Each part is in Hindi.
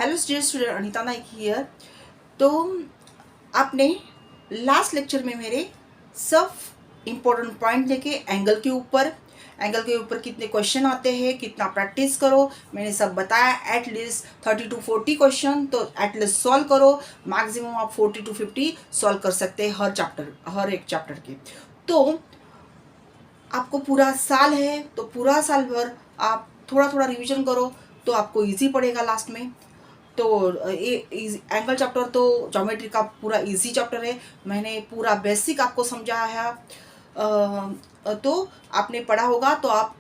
Hello student, Anita Naik here. तो आपने लास्ट लेक्चर में मेरे सब इम्पोर्टेंट पॉइंट देखे। एंगल के ऊपर कितने क्वेश्चन आते हैं, कितना प्रैक्टिस करो, मैंने सब बताया। एटलीस्ट 30 to 40 क्वेश्चन तो एटलीस्ट सॉल्व करो। मैक्सिमम आप 40 to 50 सॉल्व कर सकते हैं हर एक चैप्टर के। तो आपको पूरा साल है, तो पूरा साल भर आप थोड़ा थोड़ा रिवीजन करो तो आपको इजी पड़ेगा लास्ट में। तो ये एंगल चैप्टर तो ज्योमेट्री का पूरा इजी चैप्टर है। मैंने पूरा बेसिक आपको समझाया है। तो आपने पढ़ा होगा तो आप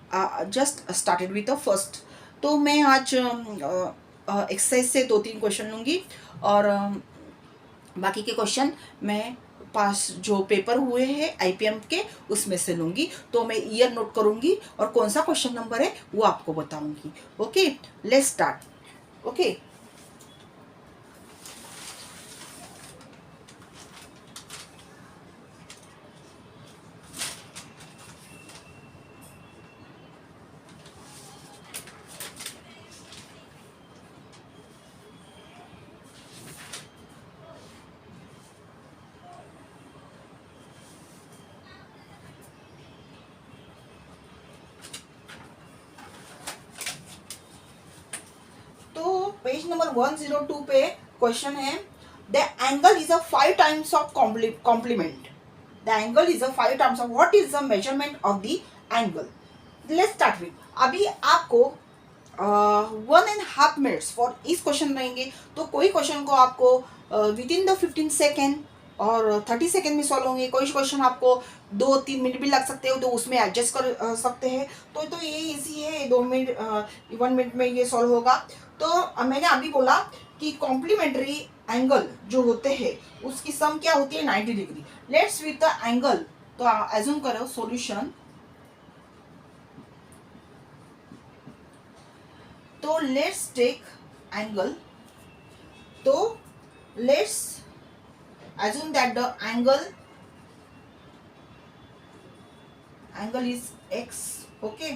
just started with the first. तो मैं आज एक्सरसाइज से 2-3 क्वेश्चन लूँगी और बाकी के क्वेश्चन मैं पास जो पेपर हुए हैं आईपीएम के उसमें से लूँगी। तो मैं ईयर नोट करूँगी और कौन सा क्वेश्चन नंबर है वो आपको बताऊँगी। Okay, let's start. Okay, page number 102 पे क्वेश्चन है, the angle is a 5 times of complement. The angle is a 5 times of, what is the measurement of the angle. Let's start with, अभी आपको 1.5 मिनट्स फॉर इस क्वेश्चन रहेंगे। तो कोई क्वेश्चन को आपको विद इन द 15 सेकेंड और 30 सेकेंड में सॉल्व होंगे। कोई क्वेश्चन आपको 2-3 मिनट भी लग सकते हो तो उसमें एडजस्ट कर सकते हैं। तो ये इजी है, 2 मिनट 1 मिनट में ये सॉल्व होगा। तो मैंने अभी बोला कि कॉम्प्लीमेंट्री एंगल जो होते हैं उसकी सम क्या होती है, 90 degree. Let's with the angle, तो एज्यूम करो सॉल्यूशन। तो लेट्स टेक एंगल, तो let's assume that the angle is x। Okay,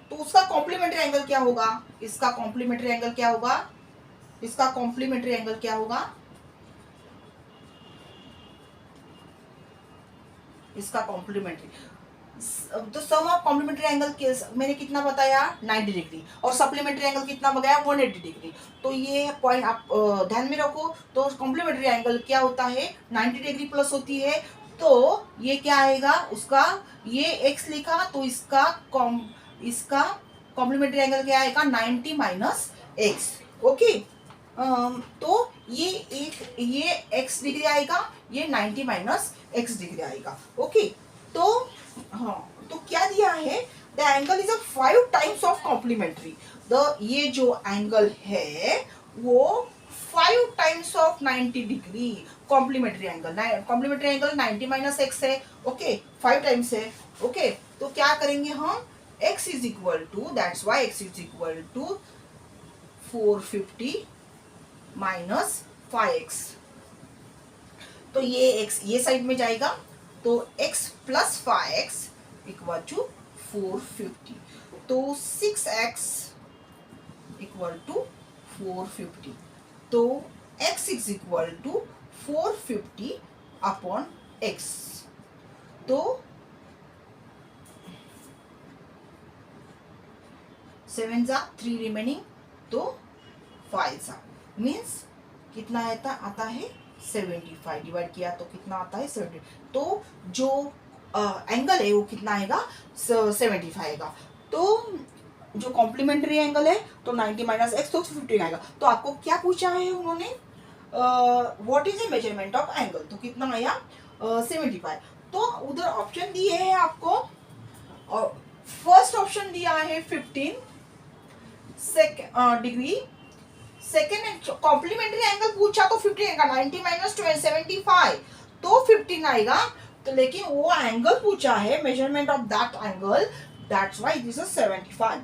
तो उसका कॉम्प्लीमेंट्री एंगल क्या होगा, इसका कॉम्प्लीमेंट्री एंगल क्या होगा, इसका कॉम्प्लीमेंट्री एंगल क्या होगा, इसका कॉम्प्लीमेंट्री। तो सम ऑफ कॉम्प्लीमेंट्री एंगल मैंने कितना बताया, 90 डिग्री, और सप्लीमेंट्री एंगल कितना बताया, 180 डिग्री। तो ये पॉइंट आप ध्यान में रखो। तो कॉम्प्लीमेंट्री एंगल क्या होता है, 90 डिग्री प्लस होती है। तो ये क्या आएगा उसका, ये x लिखा तो इसका कॉम्प्लीमेंट्री एंगल क्या आएगा, 90 माइनस एक्स। ओके, तो ये x डिग्री आएगा, ये 90 माइनस एक्स डिग्री आएगा। ओके, तो हाँ, तो क्या दिया है, the angle is a 5 times of complementary. ये जो एंगल है वो 5 times of 90 degree complementary angle. Complementary angle 90 minus x है। ओके, 5 टाइम्स है। ओके, तो क्या करेंगे हम, x is equal to, that's why x is equal to 450 minus 5x। तो ये x ये साइड में जाएगा, तो x plus 5x equal to 450। तो 6x इक्वल टू 450। तो x is equal to 450 upon x। तो 7 जा 3 रिमेनिंग, तो 5 जा मीन्स कितना आता है 75। डिवाइड किया तो कितना आता है 70। तो जो एंगल है वो कितना आएगा, 75 आएगा। तो जो कॉम्प्लीमेंट्री एंगल है तो 90 माइनस एक्स तो 15 आएगा। तो आपको क्या पूछा है उन्होंने, what is the measurement of angle, तो कितना आया 75। तो उधर ऑप्शन दिए हैं आपको, और फर्स्ट ऑप्शन दिया है 15 डिग्री। सेकेंड कॉम्प्लीमेंट्री एंगल पूछा तो 15 आएगा, 90 माइनस 75 तो 15 आएगा। तो लेकिन वो एंगल पूछा है, measurement of that angle, that's why this is 75।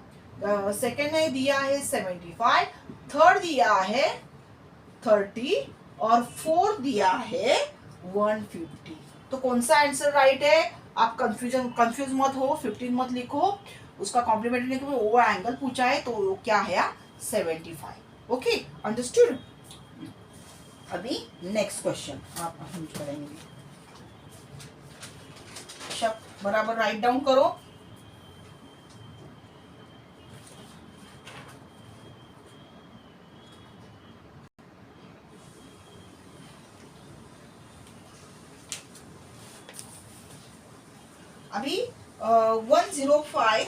Second ने दिया है 75, थर्ड दिया है 30 और फोर्थ दिया है 150। तो कौन सा आंसर राइट है, आप कंफ्यूज मत हो, 15 मत लिखो, उसका कॉम्प्लीमेंट्री लिखो, वो एंगल पूछा है तो क्या है 75। Okay, understood. अभी नेक्स्ट क्वेश्चन आप हम करेंगे। शब्द बराबर राइट डाउन करो। अभी 105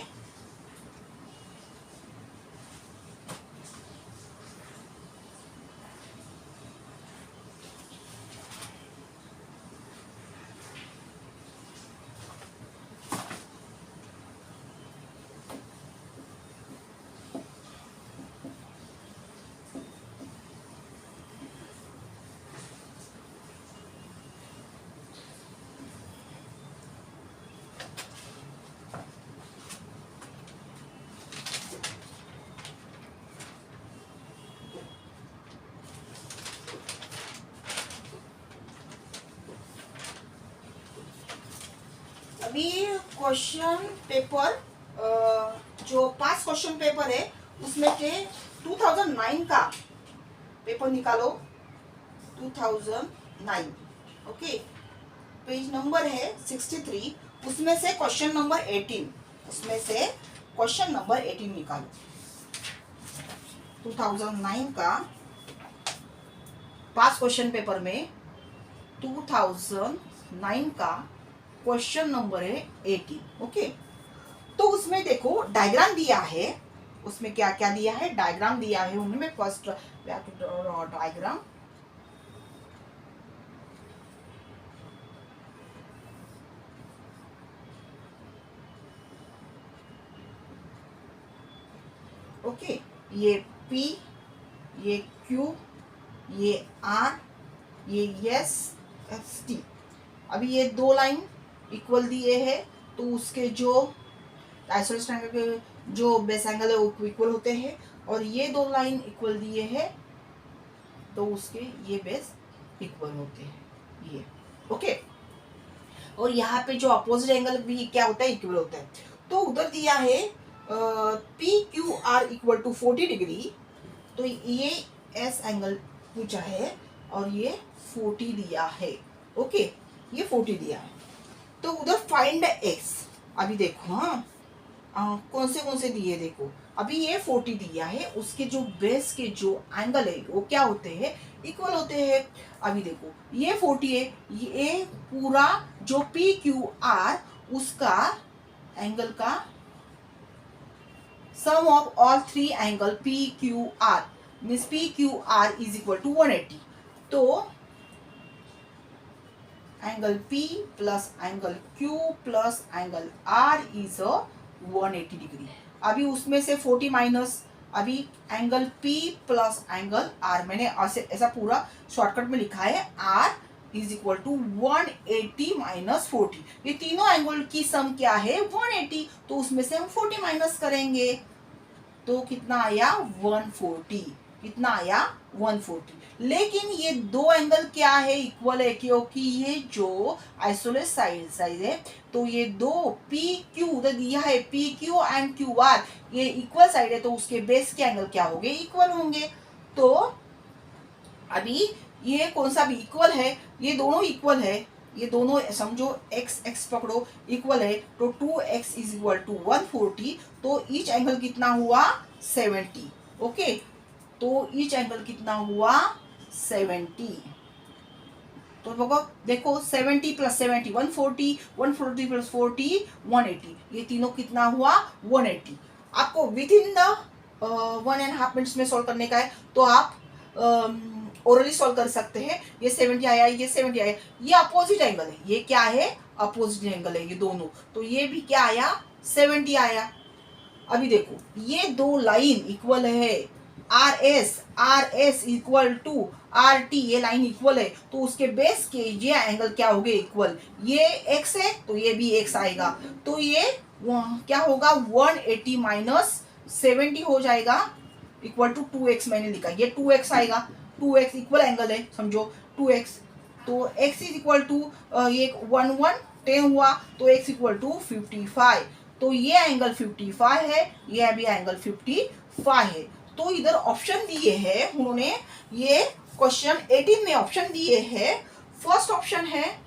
अभी क्वेश्चन पेपर जो पास क्वेश्चन पेपर है उसमें से 2009 का पेपर निकालो। 2009, ओके, पेज नंबर है 63, उसमें से क्वेश्चन नंबर 18, उसमें से क्वेश्चन नंबर 18 निकालो। 2009 का पास क्वेश्चन पेपर में 2009 का क्वेश्चन नंबर है 18, ओके। तो उसमें देखो डायग्राम दिया है, उसमें क्या क्या दिया है, डायग्राम दिया है उनमें। फर्स्ट डायग्राम, ओके, ये P, ये Q, ये R, ये S, T। अभी ये दो लाइन इक्वल दिए हैं, तो उसके जो आइसोलेस ट्रायंगल के जो बेस एंगल है वो इक्वल होते हैं, और ये दो लाइन इक्वल दिए हैं तो उसके ये बेस इक्वल होते हैं, ये ओके। और यहाँ पे जो अपोजिट एंगल भी क्या होता है, इक्वल होता है। तो उधर दिया है P Q R equal to 40 degree, तो ये एस एंगल पूछा है और ये 40 दिया है, ओके, ये 40 दिया है। तो उधर फाइंड एक्स, अभी देखो कौन से दिए, देखो अभी ये 40 दिया है, उसके जो बेस के जो एंगल है वो क्या होते हैं, इक्वल होते हैं। अभी देखो ये 40 है, ये पूरा जो पी क्यू आर उसका एंगल का sum of all three angle P Q R means P Q R is equal to 180। तो angle P plus angle Q plus angle R is 180 degree. अभी उसमें से 40 माइनस, अभी angle P plus angle R, मैंने ऐसा पूरा शॉर्टकट में लिखा है, R is equal to 180 minus 40। ये तीनों एंगल की सम क्या है, 180, तो उसमें से हम 40 माइनस करेंगे तो कितना आया, 140। कितना आया, 140। लेकिन ये दो एंगल क्या है, इक्वल है, क्योंकि ये जो आइसोलेस साइड है, तो ये दो पी क्यू उधर दिया है, P Q and Q R, ये इक्वल साइड है, तो उसके बेस के एंगल क्या होंगे, इक्वल होंगे। तो अभी ये कौन सा भी इक्वल है, ये दोनों इक्वल है, ये दोनों समझो x x पकड़ो इक्वल है, तो 2x इज इक्वल टू 140, तो ईच एंगल कितना हुआ, 70, ओके। तो ईच एंगल कितना हुआ, 70। तो देखो 70 प्लस 70 140, 140 प्लस 40 180, ये तीनों कितना हुआ, 180। आपको विद इन द 1.5 मिनट्स में सॉल्व करने का है, तो आप ओरली सॉल्व कर सकते हैं। ये 70 आया, ये 70 आया, ये अपोजिट एंगल है, ये क्या है, अपोजिट एंगल है ये दोनों, तो ये भी क्या आया, 70 आया। अभी देखो ये दो लाइन इक्वल है, R S equal to R T, ये लाइन इक्वल है, तो उसके बेस के ये एंगल क्या हो गए, इक्वल। ये x है तो ये भी x आएगा, तो ये क्या होगा, 180 माइनस 70 हो जाएगा, इक्वल टू 2x मैंने लिखा, ये 2x आएगा, 2x इक्वल एंगल है समझो, 2x, तो x इज इक्वल टू ये 10 हुआ, तो x इक्वल टू 55, तो ये एंगल 55 है, ये अभी एंगल 55 है। तो इधर ऑप्शन दिए हैं उन्होंने, ये क्वेश्चन 18 में ऑप्शन दिए हैं। फर्स्ट ऑप्शन है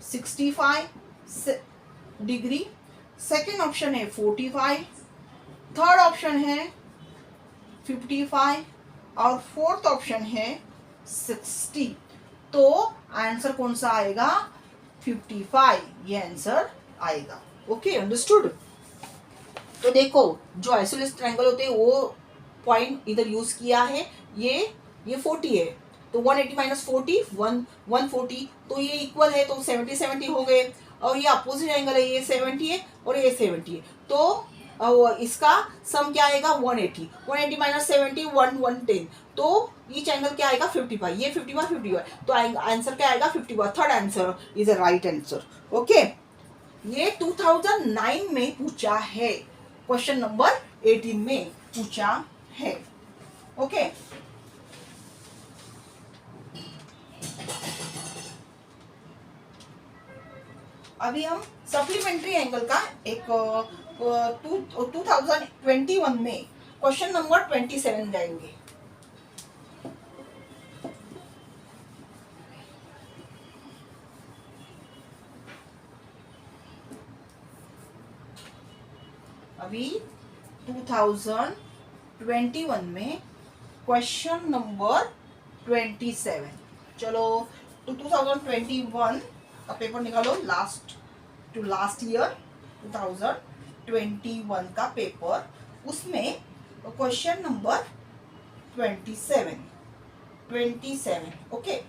65 डिग्री, सेकेंड ऑप्शन है 45, थर्ड ऑप्शन है 55 और फोर्थ ऑप्शन है 60। तो आंसर कौन सा आएगा? 55, ये आंसर आएगा। Okay, understood. तो देखो जो आइसोलेस ट्रायंगल होते हैं वो पॉइंट इधर यूज किया है। ये 40 है तो 180 माइनस 40 140, तो ये इक्वल है तो 70 70 हो गए। और ये अपोजिट एंगल है, ये 70 है और ये 70 है, तो इसका सम क्या आएगा? 180 माइनस 70 110, तो ईच एंगल क्या आएगा? 55, ये 55 तो आंसर क्या आएगा? 51। Third answer is a right answer. Okay, ये 2009 में पूछा है, क्वेश्चन नंबर 18 में पूछा है। ओके, अभी हम सप्लीमेंट्री एंगल का एक 2021 में क्वेश्चन नंबर 27 जाएंगे। अभी 2021 में क्वेश्चन नंबर 27। चलो तो 2021 का पेपर निकालो, लास्ट ईयर 2021 का पेपर, उसमें question number 27। Okay,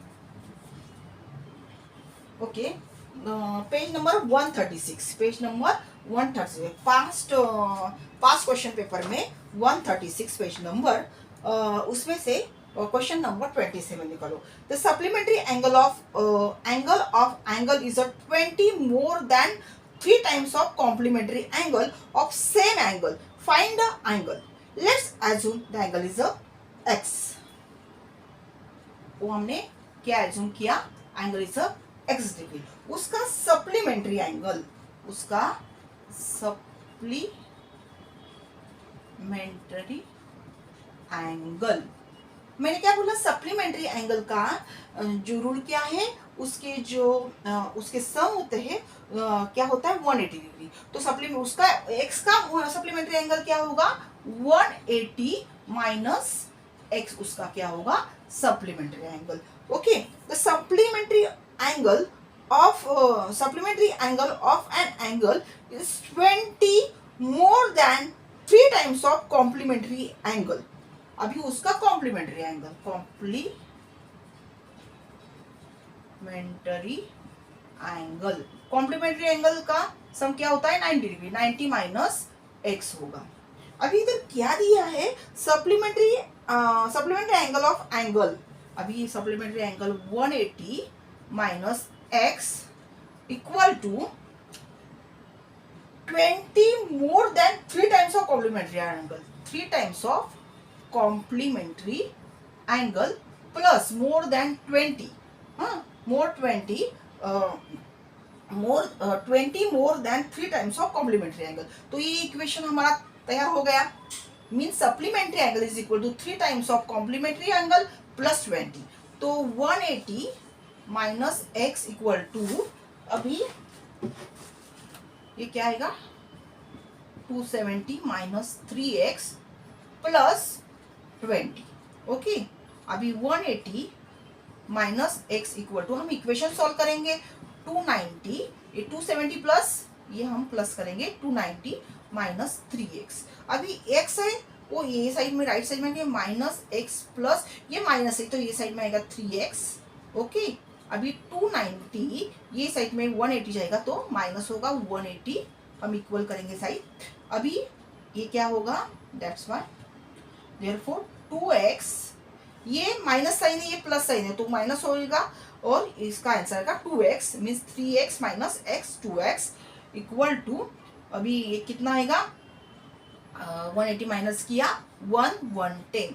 page number 136 past question paper में 136 पेज नंबर, उसमें से क्वेश्चन नंबर 27 निकालो। The supplementary angle is 20 more than 3 times of complementary angle of same angle, find the angle. Let's assume the angle is x. वो हमने क्या एज्यूम किया? Angle is x degree. उसका सप्लीमेंट्री एंगल, मैंने क्या बोला? सप्लीमेंट्री एंगल का जो रूल क्या है, उसके सम होते हैं, क्या होता है? 180 डिग्री। तो उसका एक्स का सप्लीमेंट्री एंगल क्या होगा? 180 माइनस एक्स, उसका क्या होगा? Supplementary angle. Okay, the supplementary angle of supplementary angle of an angle is 20 more than 3 times of complementary angle। अभी उसका कॉम्प्लीमेंट्री एंगल का सम क्या होता है? 90 डिग्री, 90 माइनस एक्स होगा। अभी इधर क्या दिया है? Supplementary angle of angle. अभी supplementary angle 180 minus x equal to 20 more than 3 times of complementary angle, 3 times of complementary angle plus more than 20, more 20 more than 3 times of complementary angle। तो ये इक्वेशन हमारा तैयार हो गया। Means supplementary angle is equal to 3 times of complementary angle plus 20। तो 180 माइनस एक्स इक्वल टू, अभी ये क्या आएगा? 270 माइनस 3x प्लस 20। ओके, अभी 180 माइनस एक्स इक्वल टू, हम इक्वेशन सॉल्व करेंगे। 290, ये 270 प्लस, ये हम प्लस करेंगे 290 माइनस 3x। अभी x है वो ये साइड में, राइट साइड में माइनस एक्स प्लस, ये माइनस है तो ये साइड में आएगा 3x। ओके, अभी 290 ये साइड में 180 जाएगा तो माइनस होगा 180, हम इक्वल करेंगे साइड। अभी ये क्या होगा? दैट्स व्हाई देयरफॉर 2x, ये माइनस साइन है, ये प्लस साइन है तो माइनस होगा, और इसका आंसर आएगा 2x means 3x minus x 2x equal to, अभी ये कितना आएगा? 180 माइनस किया 110,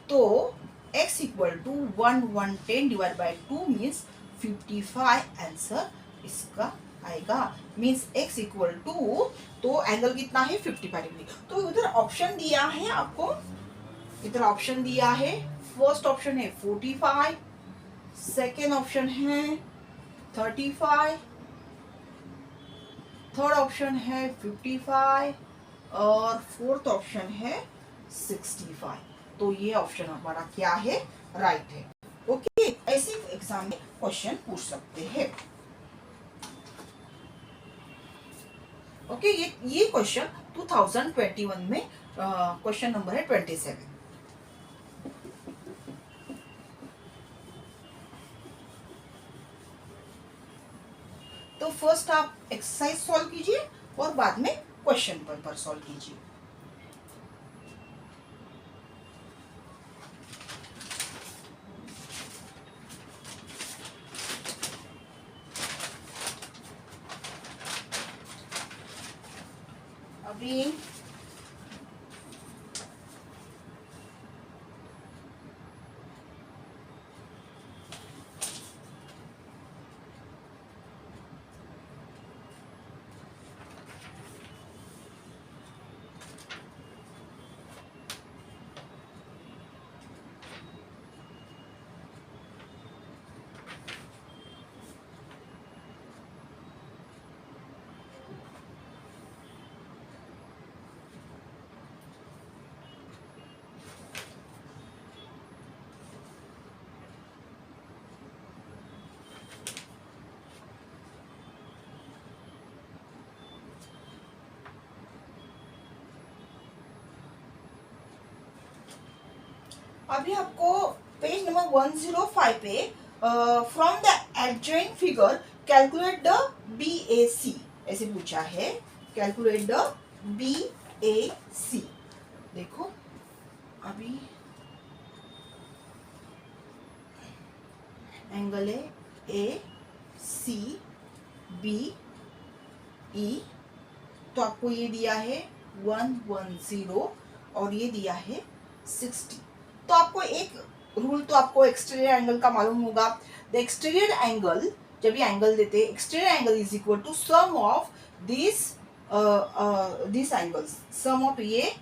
तो x equal to 110 divide by 2 means 55 answer इसका आएगा, मीन्स x इक्वल टू, तो एंगल कितना है 55 डिग्री। तो इधर ऑप्शन दिया है आपको, इधर ऑप्शन दिया है, फर्स्ट ऑप्शन है 45, सेकेंड ऑप्शन है 35, थर्ड ऑप्शन है 55 और फोर्थ ऑप्शन है 65। तो ये ऑप्शन हमारा क्या है, राइट है। ओके, ऐसे एग्जाम में क्वेश्चन पूछ सकते हैं। ओके, ये क्वेश्चन 2021 में क्वेश्चन नंबर है 27। तो फर्स्ट आप एक्सरसाइज सॉल्व कीजिए और बाद में क्वेश्चन पेपर सॉल्व कीजिए। अभी अभी आपको पेज नंबर 105 पे from the adjoint figure calculate the BAC ऐसे पूछा है, कैलकुलेट द BAC। देखो अभी एंगल है ACBE, तो आपको ये दिया है 110 और ये दिया है 60। तो आपको एक रूल तो आपको एक्सटीरियर एंगल का मालूम होगा। द एक्सटीरियर एंगल, जब ये एंगल देते हैं, exterior angle is equal to sum of this angles, sum of ये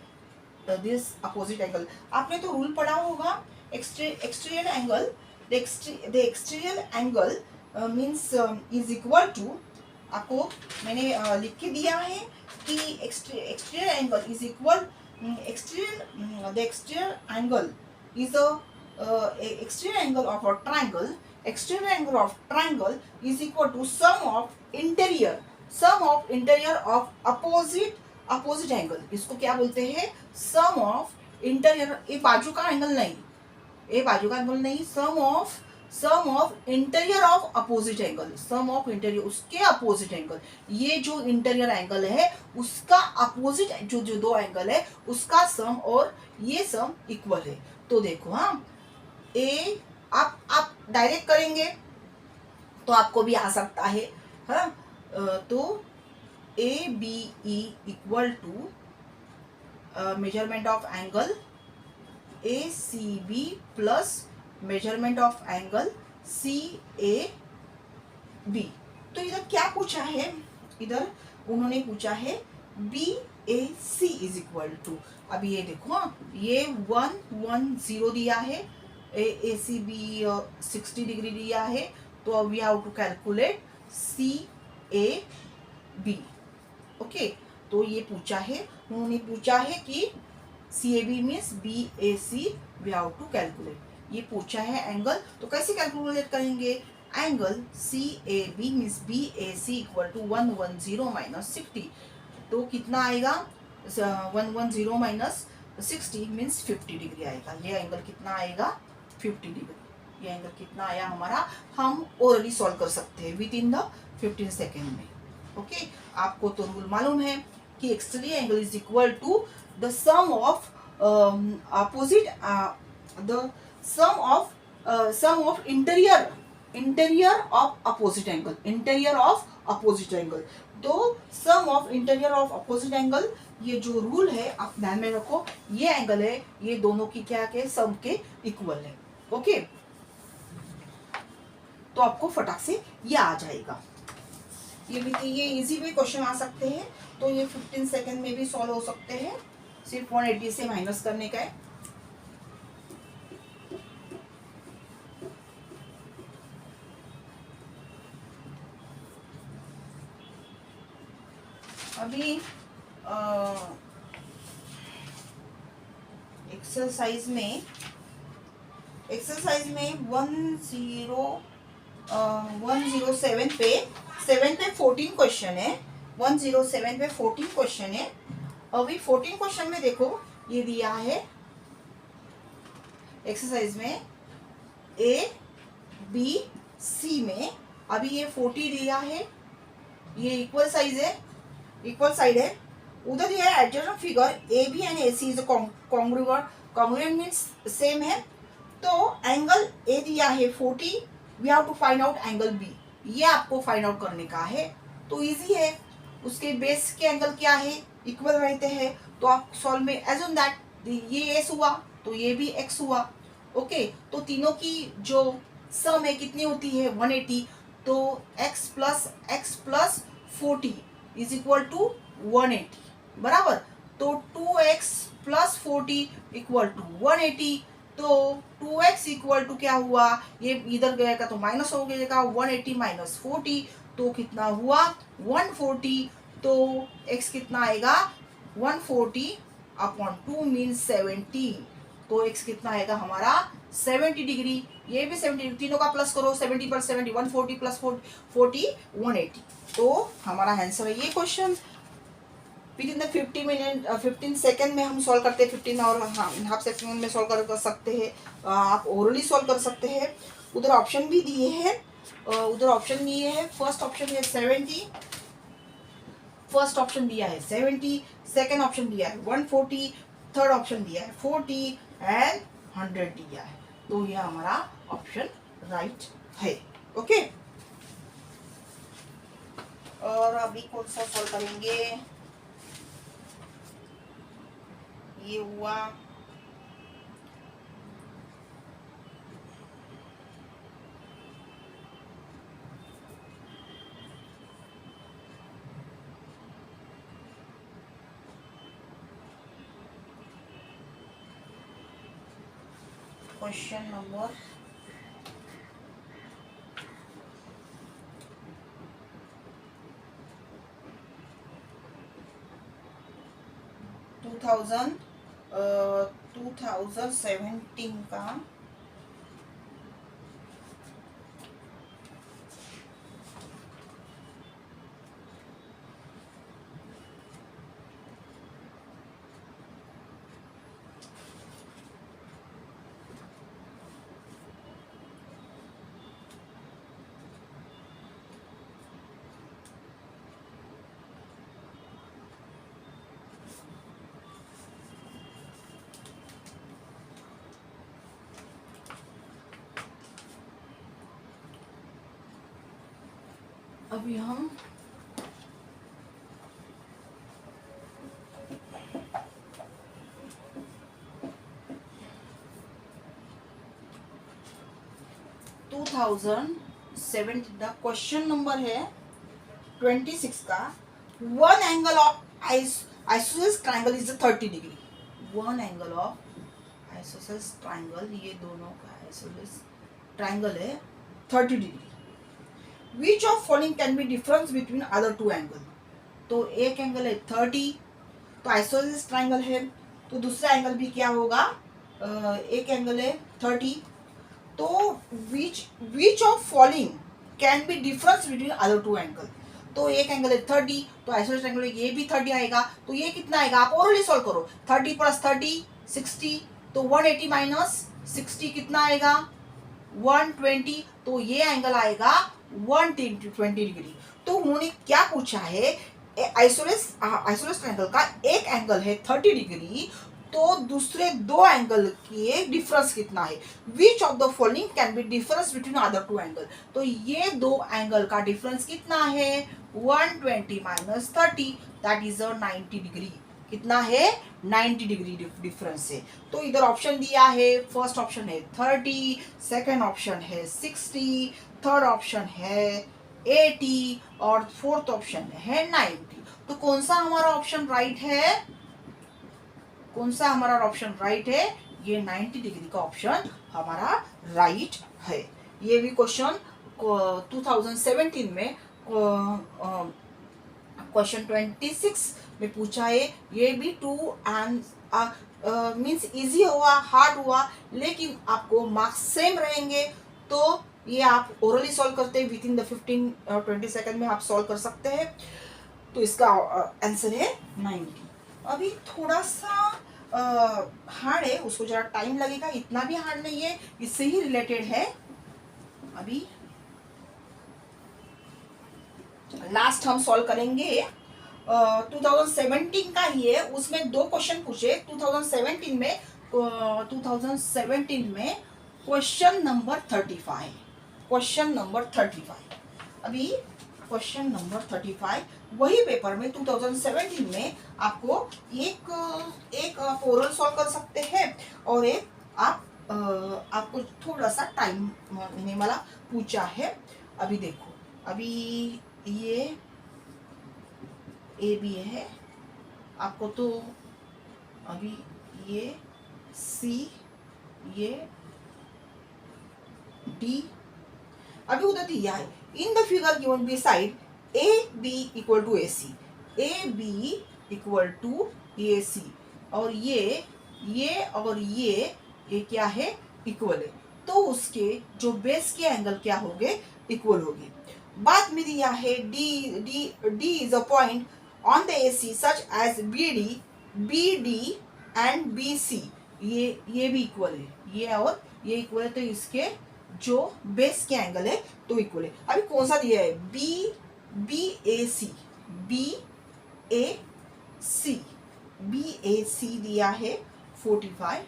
दिस अपोजिट एंगल। आपने तो रूल पढ़ा होगा exterior angle, the exterior angle means is equal to, आपको मैंने लिख के दिया है कि exterior angle is equal, the exterior angle is a exterior angle of a triangle. Exterior angle of triangle is equal to sum of interior of opposite angle. इसको क्या बोलते हैं, sum of interior, ये बाजू का एंगल नहीं, ये बाजू का एंगल नहीं, sum of interior of opposite angle, sum of interior उसके अपोजिट एंगल। ये जो इंटीरियर एंगल है उसका अपोजिट जो दो एंगल है उसका सम और ये सम इक्वल है। तो देखो, हाँ, ए आप डायरेक्ट करेंगे तो आपको भी आ सकता है, हाँ, तो ABE equal to measurement of angle ACB plus measurement of angle CAB। तो इधर क्या पूछा है, इधर उन्होंने पूछा है BAC इज इक्वल टू, अब ये देखो, ये 110 दिया है, ACB 60 डिग्री दिया है, तो अब we have to calculate CAB। Okay, तो ये पूछा है, उन्होंने पूछा है कि CAB means BAC we have to calculate, ये पूछा है एंगल, तो कैसे कैलकुलेट करेंगे, angle CAB means BAC equal to 110 minus 60, तो कितना आएगा, 110 माइनस 60 मीन्स 50 डिग्री आएगा। ये एंगल कितना आएगा, 50 डिग्री। ये एंगल कितना आया हमारा, हम ऑलरेडी सॉल्व कर सकते हैं विद इन द 15 सेकेंड में। ओके, आपको तो रूल मालूम है कि exterior angle is equal to the sum of opposite, the sum of interior of opposite angle, interior of opposite angle. तो sum of interior of opposite angle, ये जो रूल है आप ध्यान में रखो, ये एंगल है, ये दोनों की क्या के सम के इक्वल है। ओके, तो आपको फटाक से ये आ जाएगा। ये भी ये इजी भी क्वेश्चन आ सकते हैं, तो ये 15 सेकंड में भी सॉल्व हो सकते हैं, सिर्फ 180 से माइनस करने का है। अभी एक्सरसाइज में 107 पे 14 क्वेश्चन है। 107 पे 14 क्वेश्चन है। अभी 14 क्वेश्चन में देखो, ये दिया है एक्सरसाइज में ए बी सी में। अभी ये 40 दिया है, ये इक्वल साइड है। उधर दिया है adjusted figure A B and A C is congruent means same है। तो एंगल ए दिया है 40, we have to find out angle B, ये आपको फाइंड आउट करने का है। तो इजी है, उसके बेस के एंगल क्या है, इक्वल रहते हैं। तो आप सॉल्व में एज्यूम दैट ये एस हुआ तो ये भी एक्स हुआ। ओके, तो तीनों की जो सम है कितनी होती है 180। तो x plus 40 is equal to 180 बराबर। तो 2x प्लस 40 इक्वल टू 180। तो 2x इक्वल टू क्या हुआ, ये इधर गएगा तो माइनस हो गएगा, 180 माइनस 40 तो कितना हुआ 140। तो x कितना आएगा 140 अपॉन 2 मीन्स 70। तो x कितना आएगा हमारा 70 डिग्री। ये भी 70 डिग्री, तीनों का प्लस करो, 70 पर 70 140 प्लस 40 180। तो हमारा आंसर है ये question. With in the 15 second में हम सॉल्व करते हैं, 15 और हाफ सेकेंड में सॉल्व कर सकते हैं। आप ओरली सॉल्व कर सकते हैं। उधर ऑप्शन भी दिए हैं, फर्स्ट ऑप्शन है 70, फर्स्ट ऑप्शन दिया है 70, सेकेंड ऑप्शन दिया है 140, थर्ड ऑप्शन दिया है 40 एंड 100 दिया है। तो यह हमारा ऑप्शन राइट है। ओके, और अभी कौन सा सॉल्व करेंगे, ये हुआ क्वेश्चन नंबर 2017 का अभी हम क्वेश्चन नंबर है 26 का। One angle of isosceles triangle is 30 degree. One angle of isosceles triangle, ये दोनों का आइसोसेलेस ट्राइंगल है 30 degree. Which of following can be difference between other two angle? तो एक एंगल है 30, तो आइसोसेलेस ट्राइंगल है, तो दूसरा एंगल भी क्या होगा, एक एंगल है 30। तो which of following can be difference between other two angle? तो एक एंगल है 30, तो आइसोसेलेस ट्राइंगल ये भी 30 आएगा। तो ये कितना आएगा, आप ओरली सॉल्व करो, 30 प्लस 30 60, तो 180 माइनस 60 कितना आएगा 120। तो ये एंगल आएगा 120 डिग्री। तो उन्होंने क्या पूछा है, आइसोसेलेस ट्रायंगल का एक एंगल है 30 डिग्री, तो दूसरे दो एंगल के डिफरेंस कितना है। Which of the following can be difference between other two angle. तो ये दो एंगल का डिफरेंस कितना है 120 माइनस 30 दैट इज 90 डिग्री। कितना है 90 डिग्री डिफरेंस है। तो इधर ऑप्शन दिया है, फर्स्ट ऑप्शन है 30, सेकेंड ऑप्शन है 60, थर्ड ऑप्शन है 80 और फोर्थ ऑप्शन है 90। तो कौन सा हमारा ऑप्शन राइट है? कौन सा हमारा ऑप्शन राइट है? ये 90 डिग्री का ऑप्शन हमारा राइट है। ये भी क्वेश्चन 2017 में क्वेश्चन 26 में पूछा है। ये भी 2 एंड मीन्स इजी हुआ, हार्ड हुआ, लेकिन आपको मार्क्स सेम रहेंगे। तो ये आप ओरली सॉल्व करते हैं, विद इन द 15-20 सेकंड में आप सॉल्व कर सकते हैं। तो इसका आंसर है 90। अभी थोड़ा सा हार्ड है, उसको जरा टाइम लगेगा, इतना भी हार्ड नहीं है, इससे ही रिलेटेड है। अभी लास्ट हम सॉल्व करेंगे 2017 का ही है, उसमें 2 क्वेश्चन पूछे 2017 में। 2017 में क्वेश्चन नंबर 35, क्वेश्चन नंबर 35। अभी क्वेश्चन नंबर 35 वही पेपर में 2017 में आपको एक आप ओरल सॉल्व कर सकते हैं और एक आपको थोड़ा सा टाइम लेने वाला पूछा है। अभी देखो, अभी ये ए बी है आपको, तो अभी ये सी, ये डी। अभी उधर दिया है in the figure given beside A B equal to A C, A B equal to A C, और ये और ये क्या है? इक्वल है। तो उसके जो बेस के एंगल क्या होंगे? इक्वल होंगे। बाद में दिया है D is a point on the A C such as B D and B C. ये भी इक्वल है, ये और ये इक्वल है, तो इसके जो बेस के एंगल है तो इक्वल है। अभी कौन सा दिया है? बी ए सी, बी ए सी दिया है 45,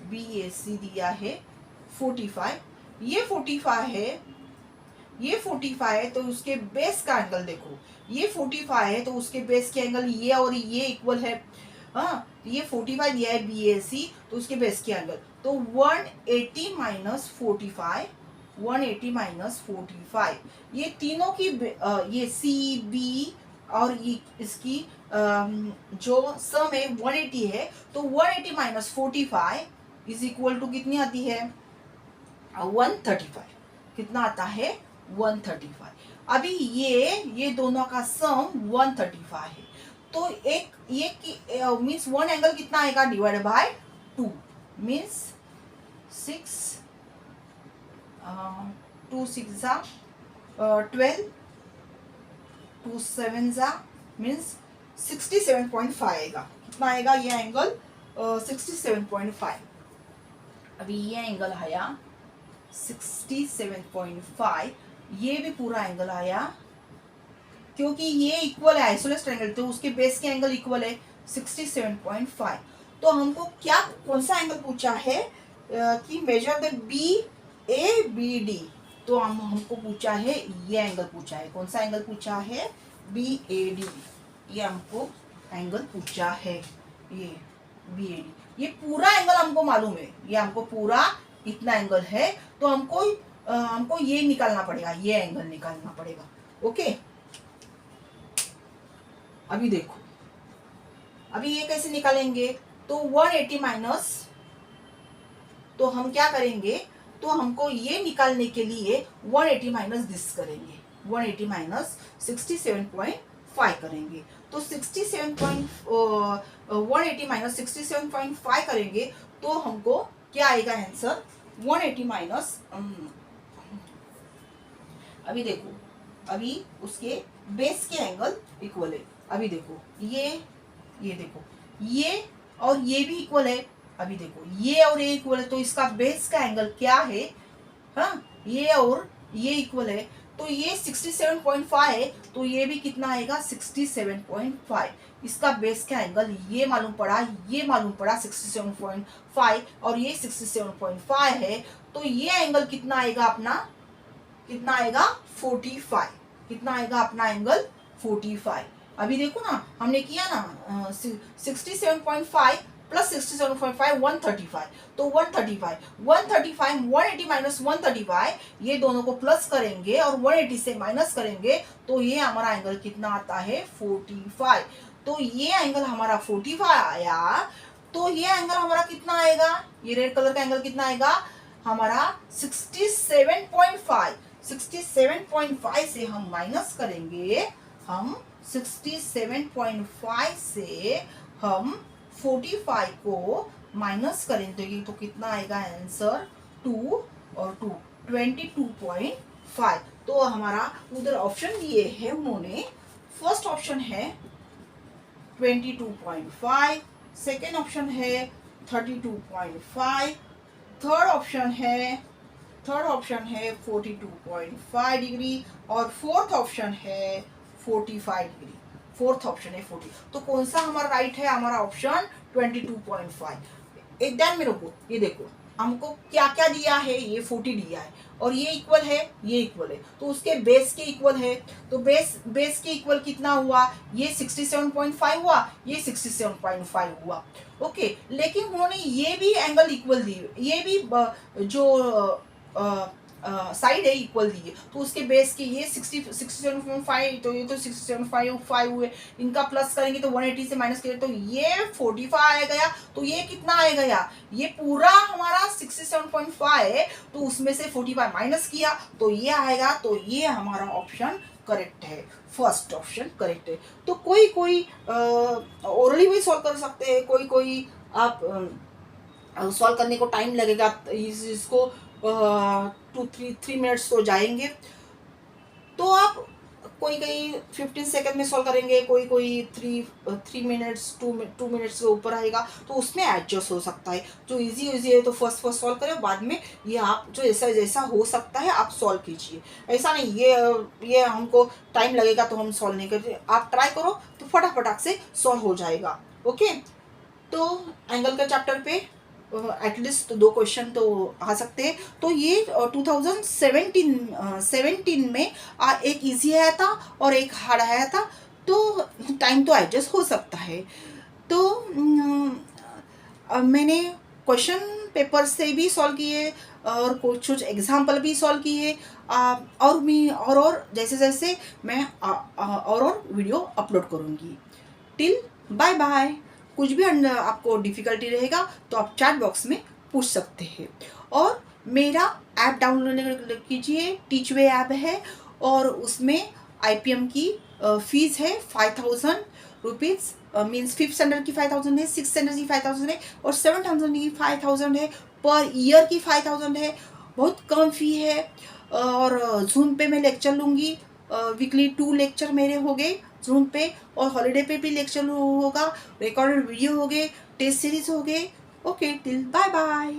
बी ए सी दिया है 45। ये 45 है, ये 45 है, तो उसके बेस का एंगल देखो, ये 45 है तो उसके बेस के एंगल ये और ये इक्वल है। हाँ, ये 45 दिया है बी ए सी, तो उसके बेस के एंगल तो 180 माइनस 45, 180 माइनस 45, ये तीनों की ये सी बी और ये इसकी जो सम है 180 है, तो 180 माइनस 45 इज इक्वल टू कितनी आती है? 135। कितना आता है? 135। अभी ये दोनों का सम 135 है, तो एक ये मीन्स वन एंगल कितना आएगा? डिवाइड बाय 2 मीन्स 6, 2 6 जा 12, 2 7 जा मीन्स 67.5 आएगा। कितना आएगा ये एंगल? 67.5। अभी ये एंगल आया 67.5, ये भी पूरा एंगल आया, क्योंकि ये इक्वल है आइसोलेस ट्रायंगल, तो उसके बेस के एंगल इक्वल है 67.5। तो हमको क्या कौन सा एंगल पूछा है कि measure the B A B D, तो हमको पूछा है ये एंगल पूछा है। कौन सा एंगल पूछा है? बी ए डी, ये हमको एंगल पूछा है, ये बी ए डी। ये पूरा एंगल हमको मालूम है, ये हमको पूरा इतना एंगल है, तो हमको ये निकालना पड़ेगा, ये एंगल निकालना पड़ेगा। ओके, अभी देखो, अभी ये कैसे निकालेंगे? तो 180 माइनस, तो हम क्या करेंगे? तो हमको ये निकालने के लिए 180 माइनस दिस करेंगे, 180 माइनस 67.5 करेंगे। तो 180 माइनस 67.5 करेंगे तो हमको क्या आएगा आंसर? 180 माइनस, अभी देखो, अभी उसके बेस के एंगल इक्वल है। अभी देखो, ये देखो, ये और ये भी इक्वल है। अभी देखो, ये और ये इक्वल है, तो इसका बेस का एंगल क्या है? हाँ, ये और ये इक्वल है, तो ये 67.5 है, तो ये भी कितना आएगा? 67.5। इसका बेस का एंगल ये मालूम पड़ा, ये मालूम पड़ा 67.5, और ये 67.5 है, तो ये एंगल कितना आएगा अपना? कितना आएगा? 45। कितना आएगा अपना एंगल? 45। अभी देखो ना, हमने किया ना 67.5 प्लस 67.5 135, तो 135 180 माइनस 135, ये दोनों को प्लस करेंगे और 180 से माइनस करेंगे तो ये हमारा एंगल कितना आता है 45। तो ये एंगल हमारा 45 आया। तो ये एंगल हमारा कितना आएगा, ये रेड कलर का एंगल कितना आएगा हमारा 67.5। 67.5 से हम माइनस करेंगे, हम 67.5 से हम 45 को माइनस करेंगे तो कितना आएगा आंसर 2 और 2 22.5। तो हमारा उधर ऑप्शन दिए है उन्होंने, फर्स्ट ऑप्शन है 22.5, सेकेंड ऑप्शन है 32.5, थर्ड ऑप्शन है 42.5 डिग्री और फोर्थ ऑप्शन है 45 डिग्री। फोर्थ ऑप्शन है 40। तो कौन सा हमारा राइट है, हमारा ऑप्शन 22.5। एक ध्यान में रखो, ये देखो हमको क्या क्या दिया है, ये 40 दिया है और ये इक्वल है, ये इक्वल है, तो उसके बेस के इक्वल है। तो बेस के इक्वल कितना हुआ, ये 67.5 हुआ, ये 67.5 हुआ। ओके, लेकिन उन्होंने ये भी एंगल इक्वल दी, ये भी जो साइड है इक्वल दी है, तो उसके बेस के ये 67.5, तो ये तो 67.5 हुए, इनका प्लस करेंगे तो 180 से माइनस करेंगे तो ये 45 आ गया। तो ये कितना आ गया, ये पूरा हमारा 67.5 है, तो उसमें से 45 माइनस किया तो ये आएगा। तो ये हमारा ऑप्शन करेक्ट है, फर्स्ट ऑप्शन करेक्ट है। तो कोई ओरली भी सॉल्व कर सकते हैं, कोई आप सॉल्व करने को टाइम लगेगा, इसको 2-3 मिनट्स तो जाएंगे। तो आप कोई 15 सेकंड में सॉल्व करेंगे, कोई 3 मिनट्स 2 मिनट्स के ऊपर आएगा, तो उसमें एडजस्ट हो सकता है। जो इजी है तो फर्स्ट सॉल्व करें, बाद में ये आप जो जैसा हो सकता है आप सॉल्व कीजिए। ऐसा नहीं ये हमको टाइम लगेगा तो हम सॉल्व नहीं करते, आप ट्राई करो तो फटाफट से सॉल्व हो जाएगा। ओके, तो एंगल के चैप्टर पे एटलीस्ट 2 क्वेश्चन तो आ सकते हैं। तो ये 2017 में एक इजी आया था और एक हार्ड आया था, तो टाइम तो एडजस्ट हो सकता है। तो मैंने क्वेश्चन पेपर से भी सॉल्व किए और कुछ एग्जाम्पल भी सॉल्व किए, और जैसे मैं और वीडियो अपलोड करूँगी। Till bye bye. कुछ भी आपको डिफ़िकल्टी रहेगा तो आप चैट बॉक्स में पूछ सकते हैं। और मेरा ऐप डाउनलोड कीजिए, टीचवे ऐप है और उसमें IPM की फ़ीस है 5000 रुपीज़, मीन्स 5th स्टैंडर्ड की 5000 है, 6th स्टैंडर्ड की 5000 है और 7000 की 5000 है, पर ईयर की 5000 है। बहुत कम फ़ी है। और जूम पे मैं लेक्चर लूँगी, वीकली 2 लेक्चर मेरे हो गए जूम पे, और हॉलीडे पे भी लेक्चर होगा, रिकॉर्डेड वीडियो हो गए, टेस्ट सीरीज हो गए। Okay, till bye bye.